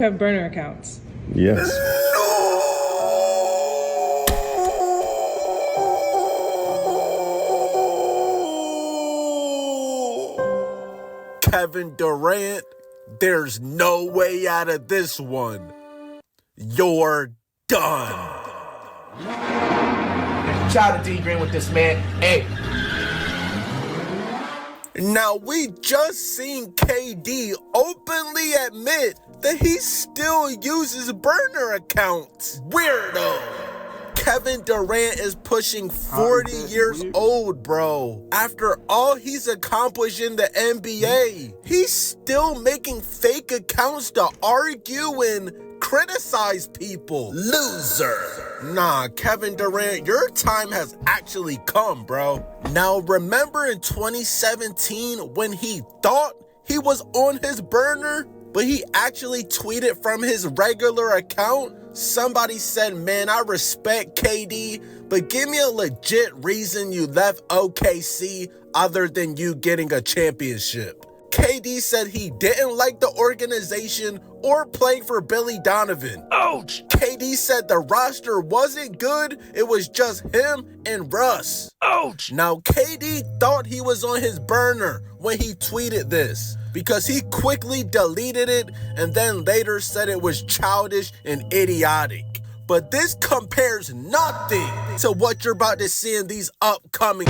have burner accounts. Yes. Kevin Durant, there's no way out of this one. You're done. Shout out to D Green with this, man. Hey. Now, we just seen KD openly admit that he still uses burner accounts. Weirdo. Kevin Durant is pushing 40 years old, bro. After all he's accomplished in the NBA, he's still making fake accounts to argue and criticize people. Loser. Nah, Kevin Durant, your time has actually come, bro. Now, remember in 2017 when he thought he was on his burner, but he actually tweeted from his regular account? Somebody said, man, I respect KD, but give me a legit reason you left OKC other than you getting a championship. KD said he didn't like the organization or playing for Billy Donovan. Ouch! KD said the roster wasn't good, it was just him and Russ. Ouch! Now, KD thought he was on his burner when he tweeted this, because he quickly deleted it and then later said it was childish and idiotic. But this compares nothing to what you're about to see in these upcoming...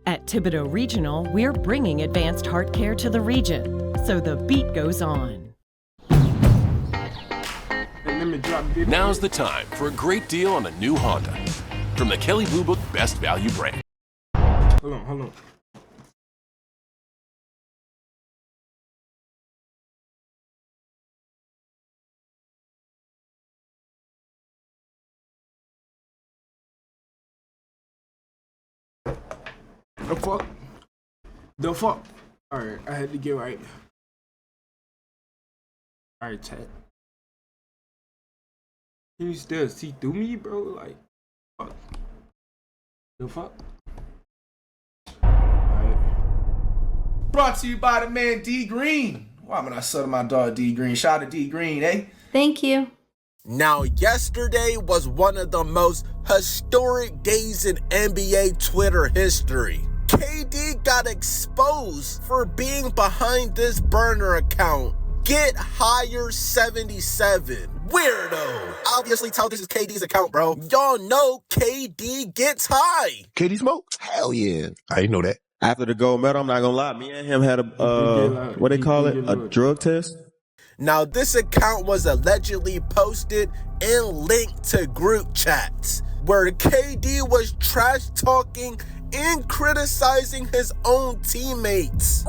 At Thibodeau Regional, we're bringing advanced heart care to the region, so the beat goes on. Now's the time for a great deal on a new Honda from the Kelley Blue Book Best Value brand. Hold on. The fuck? Alright, I had to get right. Alright, chat. Can you still see through me, bro? Like, fuck. The fuck? Alright. Brought to you by the man D Green. Why am I selling my dog D Green? Shout out to D Green, eh? Thank you. Now, yesterday was one of the most historic days in NBA Twitter history. KD got exposed for being behind this burner account. Get higher 77. Weirdo. Obviously tell this is KD's account, bro. Y'all know KD gets high. KD smoke? Hell yeah. I didn't know that. After the gold medal, I'm not gonna lie, me and him had a, what they call it? A drug test? Now, this account was allegedly posted and linked to group chats where KD was trash talking and criticizing his own teammates.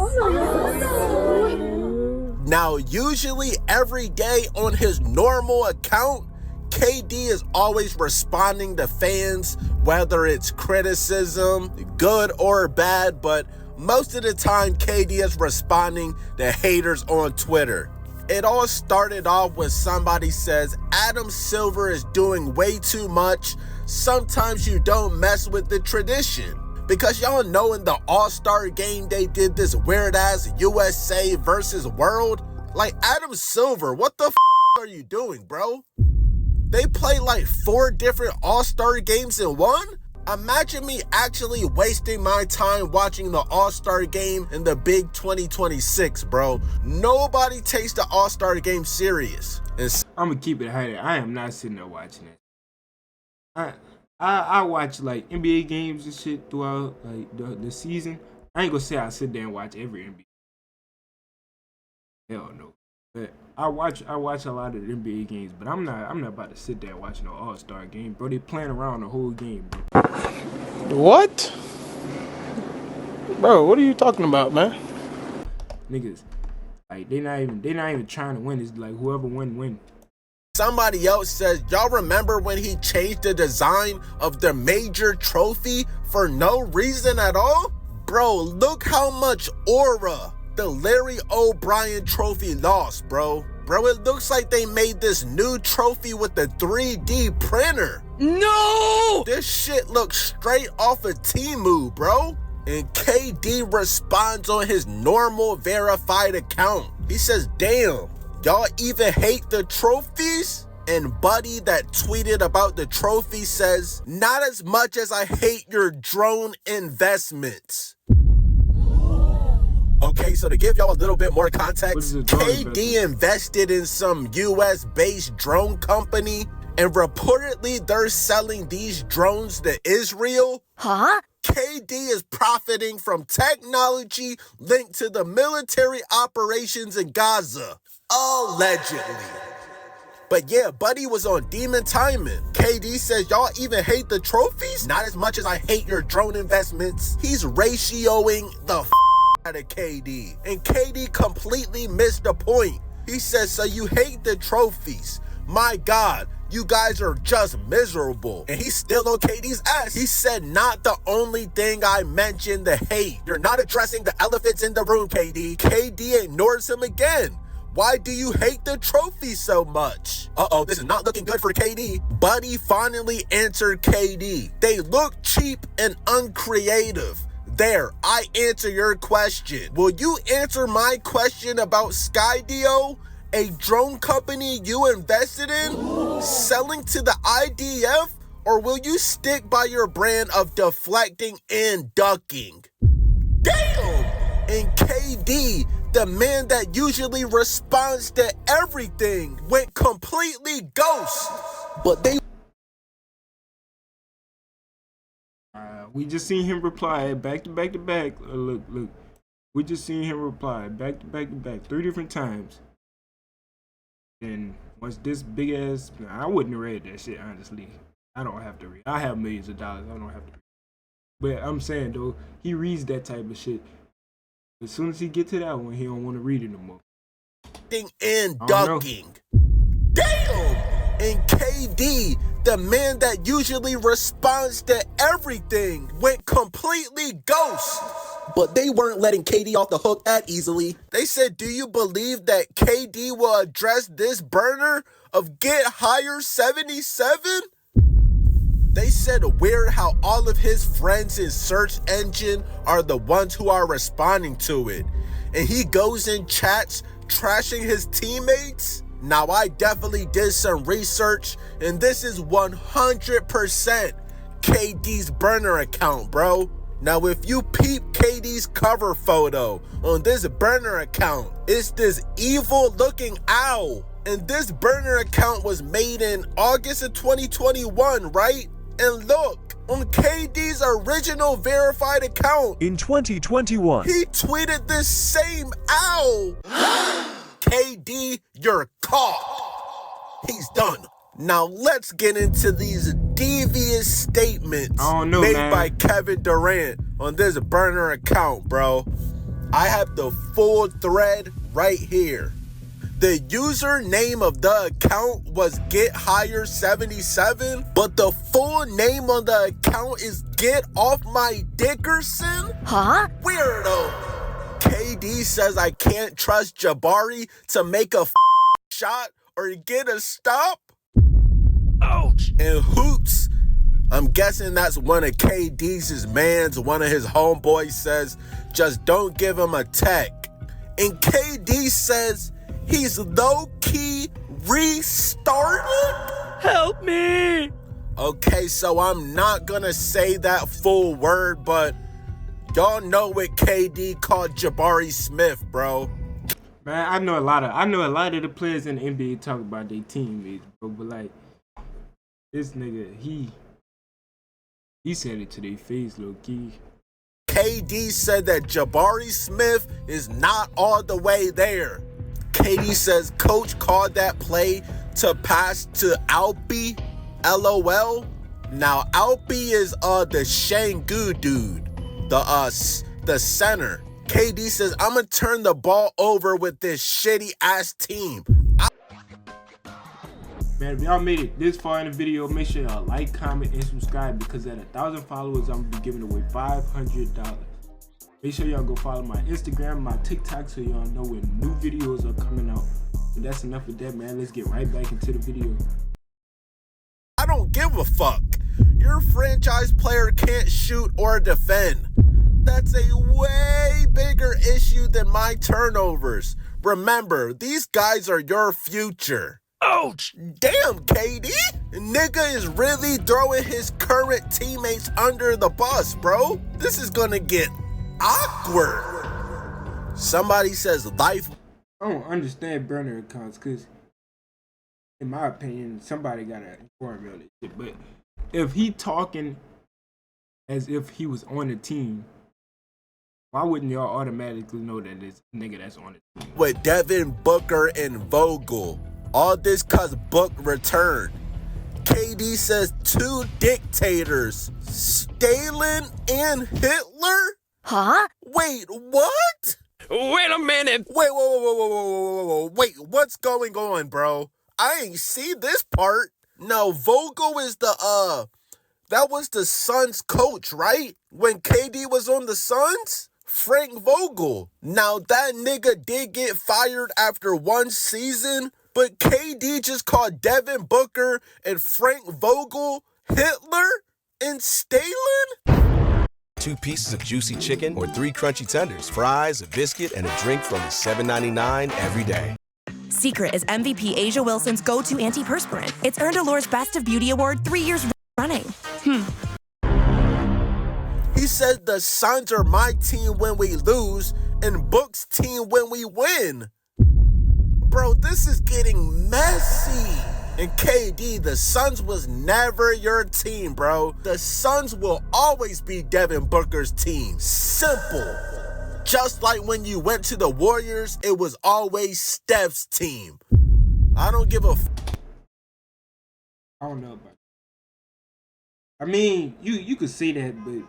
Now, usually every day on his normal account, KD is always responding to fans, whether it's criticism, good or bad, but most of the time KD is responding to haters on Twitter. It all started off when somebody says, Adam Silver is doing way too much. Sometimes you don't mess with the tradition. Because y'all know in the All-Star game, they did this weird-ass USA versus World. Like, Adam Silver, what the are you doing, bro? They play like 4 different All-Star games in one? Imagine me actually wasting my time watching the All-Star game in the big 2026, bro. Nobody takes the All-Star game serious. I'm gonna keep it hidden. I am not sitting there watching it. I watch like NBA games and shit throughout like the season. I ain't gonna say I sit there and watch every NBA. Hell no. But I watch a lot of the NBA games, but I'm not about to sit there watching an All-Star game, bro. They playing around the whole game, bro. What? Bro, what are you talking about, man? Niggas, like they not even trying to win. It's like whoever win. Somebody else says, y'all remember when he changed the design of the major trophy for no reason at all? Bro, look how much aura the Larry O'Brien trophy lost, bro. Bro, it looks like they made this new trophy with the 3D printer. No! This shit looks straight off of Temu, bro. And KD responds on his normal verified account. He says, damn, Y'all even hate the trophies? And Buddy that tweeted about the trophy says, not as much as I hate your drone investments. Okay, so to give y'all a little bit more context, KD invested in some US-based drone company, and reportedly they're selling these drones to Israel. Huh? KD is profiting from technology linked to the military operations in Gaza, allegedly. But yeah, Buddy was on demon timing. KD says, y'all even hate the trophies? Not as much as I hate your drone investments. He's ratioing the out of KD. And KD completely missed the point. He says, so you hate the trophies. My God, you guys are just miserable. And he's still on KD's ass. He said, not the only thing I mentioned the hate. You're not addressing the elephants in the room, KD. KD ignores him again. Why do you hate the trophy so much? Uh-oh, this is not looking good for KD. Buddy finally answered KD. They look cheap and uncreative. There, I answer your question. Will you answer my question about Skydio, a drone company you invested in, selling to the IDF? Or will you stick by your brand of deflecting and ducking? Damn! And KD, the man that usually responds to everything, went completely ghost. But they... We just seen him reply back to back to back. Look. We just seen him reply back to back to back 3 different times. And once this big ass... I wouldn't have read that shit, honestly. I don't have to read. I have millions of dollars. I don't have to read. But I'm saying, though, he reads that type of shit. As soon as he get to that one, he don't want to read it no more. And ducking. Damn! And KD, the man that usually responds to everything, went completely ghost. But they weren't letting KD off the hook that easily. They said, do you believe that KD will address this burner of Get Higher 77? They said weird how all of his friends in search engine are the ones who are responding to it. And he goes in chats trashing his teammates. Now I definitely did some research and this is 100% KD's burner account, bro. Now if you peep KD's cover photo on this burner account, it's this evil looking owl. And this burner account was made in August of 2021, right? And look, on KD's original verified account in 2021, he tweeted this same owl. KD, you're caught. He's done. Now let's get into these devious statements made by Kevin Durant on this burner account, bro. I have the full thread right here. The username of the account was Get Higher 77, but the full name on the account is Get Off My Dickerson? Huh? Weirdo. KD says I can't trust Jabari to make a shot or get a stop. Ouch. And Hoops, I'm guessing that's one of KD's mans, one of his homeboys says, just don't give him a tech. And KD says, he's low-key restarted? Help me! Okay, so I'm not gonna say that full word, but y'all know what KD called Jabari Smith, bro. Man, I know a lot of the players in the NBA talk about their teammates, bro, but like this nigga, he said it to their face, low-key. KD said that Jabari Smith is not all the way there. KD says coach called that play to pass to Alpi, LOL. Now Alpi is the Shangu dude, the center. KD says I'm gonna turn the ball over with this shitty ass team. Man, if y'all made it this far in the video, make sure y'all like, comment, and subscribe because at 1,000 followers, I'm gonna be giving away $500. Make sure y'all go follow my Instagram, my TikTok, so y'all know when new videos are coming out. But that's enough of that, man. Let's get right back into the video. I don't give a fuck. Your franchise player can't shoot or defend. That's a way bigger issue than my turnovers. Remember, these guys are your future. Ouch! Damn, KD! Nigga is really throwing his current teammates under the bus, bro. This is gonna get awkward. Somebody says life. I don't understand burner accounts because, in my opinion, somebody gotta inform me on this shit. But if he talking as if he was on the team, why wouldn't y'all automatically know that it's a nigga that's on the team? With Devin Booker and Vogel. All this cause Book returned. KD says 2 dictators, Stalin and Hitler? Huh? Wait, what? Wait a minute. Wait, whoa. Wait, what's going on, bro? I ain't see this part. No, Vogel is that was the Suns coach, right? When KD was on the Suns? Frank Vogel. Now, that nigga did get fired after 1 season, but KD just called Devin Booker and Frank Vogel Hitler and Stalin? 2 pieces of juicy chicken or 3 crunchy tenders, fries, a biscuit, and a drink for only $7.99 every day. Secret is MVP Asia Wilson's go-to antiperspirant. It's earned Allure's Best of Beauty Award 3 years running. He said the Suns are my team when we lose and Book's team when we win. Bro, this is getting messy. And KD, the Suns was never your team, bro. The Suns will always be Devin Booker's team. Simple. Just like when you went to the Warriors, it was always Steph's team. I don't give a I don't know about that. I mean, you could say that, but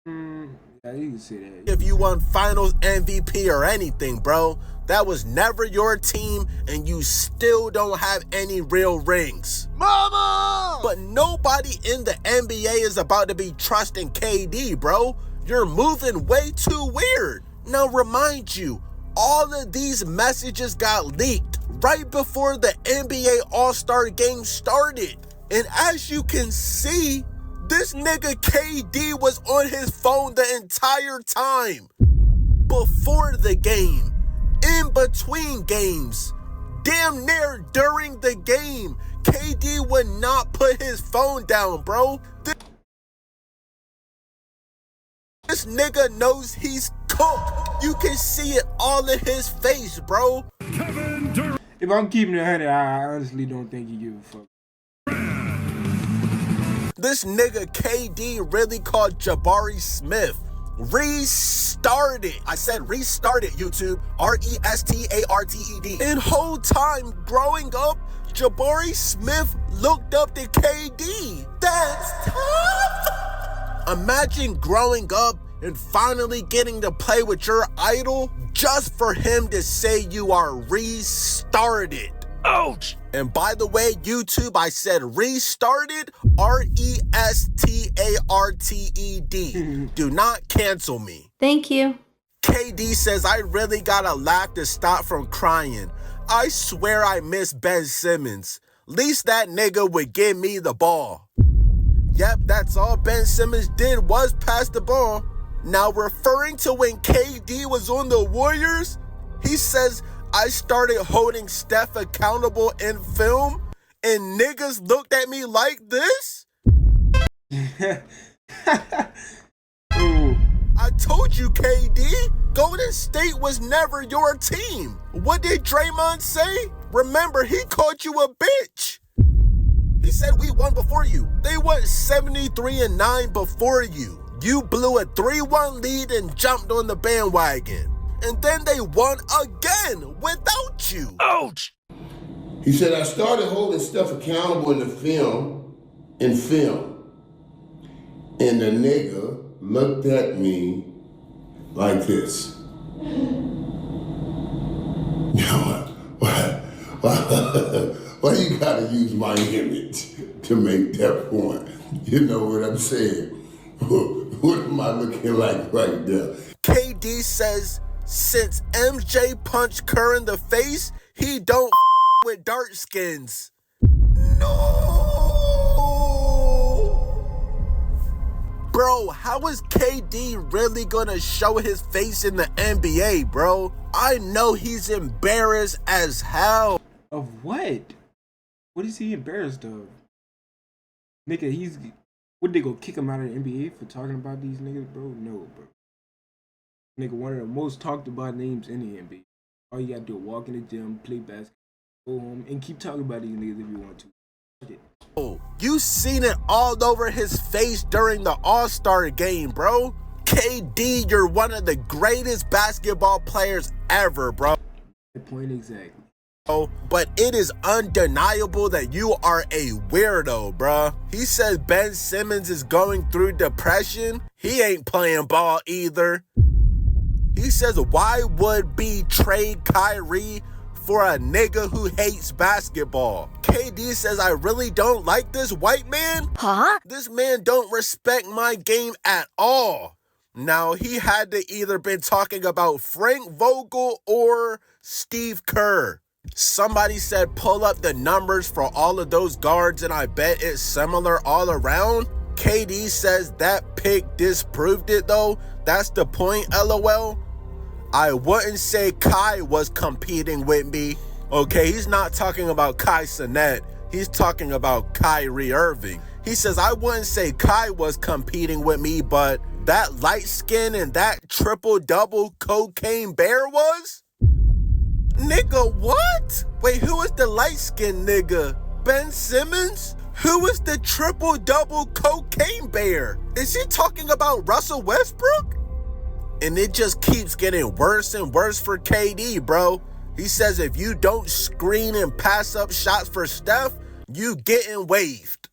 yeah, you can say that. if you won finals MVP or anything, bro. That was never your team, and you still don't have any real rings. Mama! But nobody in the NBA is about to be trusting KD, bro. You're moving way too weird. Now, remind you, all of these messages got leaked right before the NBA All-Star Game started. And as you can see, this nigga KD was on his phone the entire time. Before the game, in between games, damn near during the game, KD would not put his phone down, bro. This nigga knows he's cooked. You can see it all in his face, bro. If I'm keeping it 100, I honestly don't think he give a fuck. This nigga KD really called Jabari Smith. Restarted. I said restarted, YouTube. RESTARTED. And whole time growing up, Jabari Smith looked up to KD. That's tough. Imagine growing up and finally getting to play with your idol just for him to say you are restarted. Ouch! And by the way, YouTube, I said restarted, RESTARTED. Do not cancel me. Thank you. KD says, I really gotta laugh to stop from crying. I swear I miss Ben Simmons. Least that nigga would give me the ball. Yep, that's all Ben Simmons did was pass the ball. Now, referring to when KD was on the Warriors, he says, I started holding Steph accountable in film, and niggas looked at me like this? I told you, KD, Golden State was never your team. What did Draymond say? Remember, he called you a bitch. He said we won before you. They went 73-9 before you. You blew a 3-1 lead and jumped on the bandwagon. And then they won again without you. Ouch! He said, I started holding stuff accountable in film. And the nigga looked at me like this. Why you gotta use my image to make that point? You know what I'm saying? What am I looking like right now? KD says, since MJ punched Kerr in the face, he don't with dark skins. No! Bro, how is KD really gonna show his face in the NBA, bro? I know he's embarrassed as hell. Of what? What is he embarrassed of? Nigga, what, they go kick him out of the NBA for talking about these niggas, bro? No, bro. Nigga, one of the most talked about names in the NBA. All you gotta do is walk in the gym, play basketball, go home, and keep talking about these niggas if you want to. Oh, you seen it all over his face during the All-Star game, bro. KD, you're one of the greatest basketball players ever, bro. Point exactly. Oh, but it is undeniable that you are a weirdo, bruh. He says Ben Simmons is going through depression. He ain't playing ball either. He says, why would B trade Kyrie for a nigga who hates basketball? KD says, I really don't like this white man. Huh? This man don't respect my game at all. Now, he had to either been talking about Frank Vogel or Steve Kerr. Somebody said pull up the numbers for all of those guards and I bet it's similar all around. KD says that pick disproved it though. That's the point, LOL. I wouldn't say Kai was competing with me. Okay, he's not talking about Kai Cenat. He's talking about Kyrie Irving. He says, I wouldn't say Kai was competing with me, but that light skin and that triple-double cocaine bear was? Nigga, what? Wait, who is the light-skinned nigga? Ben Simmons? Who is the triple-double cocaine bear? Is he talking about Russell Westbrook? And it just keeps getting worse and worse for KD, bro. He says if you don't screen and pass up shots for Steph, you getting waived.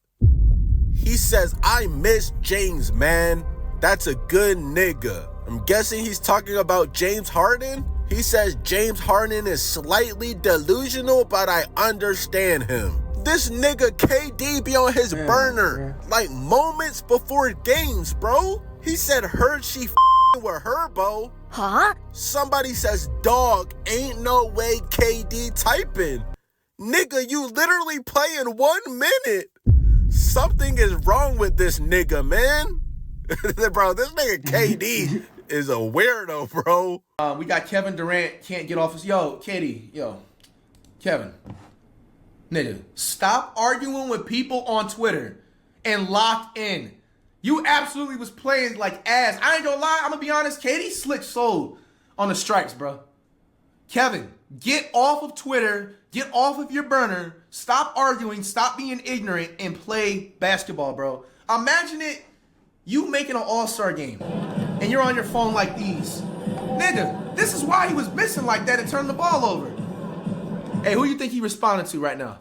He says, I miss James, man. That's a good nigga. I'm guessing he's talking about James Harden. He says James Harden is slightly delusional, but I understand him. This nigga KD be on his burner like moments before games, bro. He said heard she with Herbo. Huh? Somebody says dog, ain't no way KD typing. Nigga, you literally playing 1 minute. Something is wrong with this nigga, man. Bro, this nigga KD is a weirdo, bro. We got Kevin Durant can't get off his Kevin. Nigga, stop arguing with people on Twitter and lock in. You absolutely was playing like ass. I ain't gonna lie, I'm gonna be honest, KD slick sold on the stripes, bro. Kevin, get off of Twitter, get off of your burner, stop arguing, stop being ignorant, and play basketball, bro. Imagine it, you making an all-star game, and you're on your phone like these. Nigga, this is why he was missing like that and turned the ball over. Hey, who you think he responded to right now?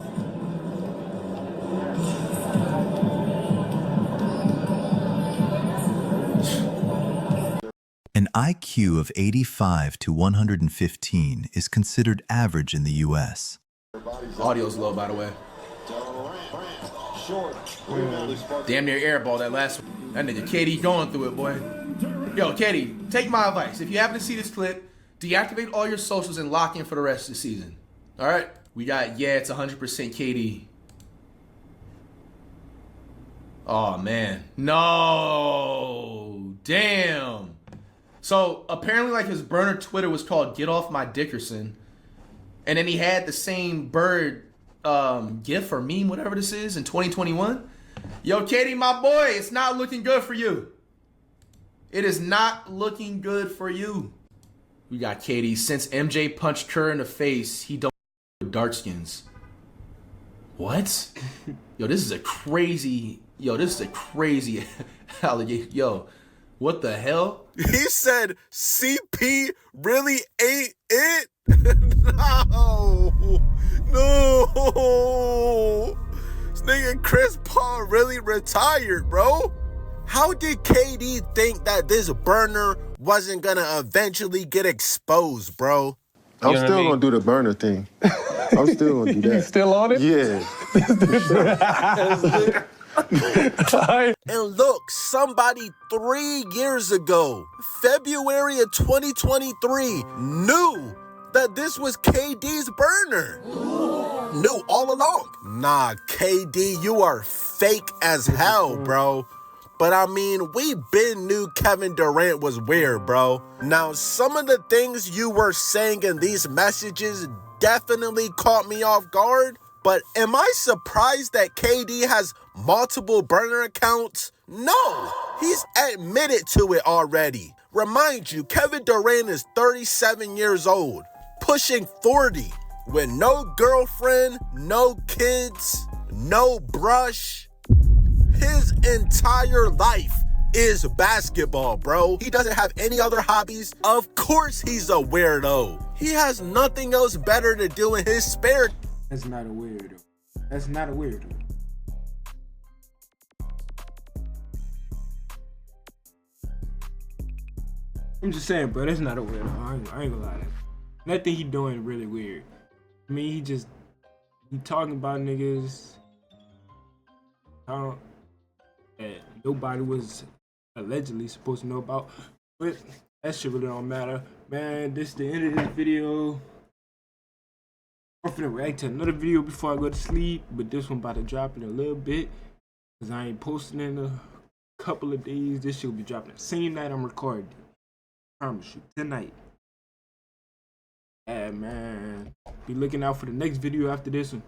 An IQ of 85 to 115 is considered average in the U.S. Audio's low, by the way. Damn near airball that last one. That nigga KD going through it, boy. Yo, KD, take my advice. If you happen to see this clip, deactivate all your socials and lock in for the rest of the season. All right? We got, it's 100% KD. Oh, man. No. Damn. So, apparently, like, his burner Twitter was called Get Off My Dickerson. And then he had the same bird gif or meme, whatever this is, in 2021. Yo, KD, my boy, it's not looking good for you. It is not looking good for you. We got KD. Since MJ punched Kerr in the face, he don't with dark skins. What? Yo, this is a crazy allegation. Yo, what the hell? He said CP really ain't it? No. This nigga Chris Paul really retired, bro. How did KD think that this burner wasn't gonna eventually get exposed, bro? I'm still gonna do the burner thing. I'm still gonna do that. You still on it? Yeah. And look, somebody 3 years ago, February of 2023, knew that this was KD's burner. Knew all along. Nah, KD, you are fake as hell, bro. But I mean, we been knew Kevin Durant was weird, bro. Now, some of the things you were saying in these messages definitely caught me off guard. But am I surprised that KD has multiple burner accounts? No, he's admitted to it already. Remind you, Kevin Durant is 37 years old, pushing 40, with no girlfriend, no kids, no brush. His entire life is basketball, bro. He doesn't have any other hobbies. Of course he's a weirdo. He has nothing else better to do in his spare time. That's not a weirdo. That's not a weirdo. I'm just saying, bro, that's not a weirdo. I ain't gonna lie to you. Nothing he doing really weird. I mean, he talking about niggas that nobody was allegedly supposed to know about. But that shit really don't matter. Man, this is the end of this video. I'm finna react to another video before I go to sleep, but this one about to drop in a little bit, because I ain't posting in a couple of days. This shit will be dropping the same night I'm recording. I promise you, tonight. Yeah, man. Be looking out for the next video after this one.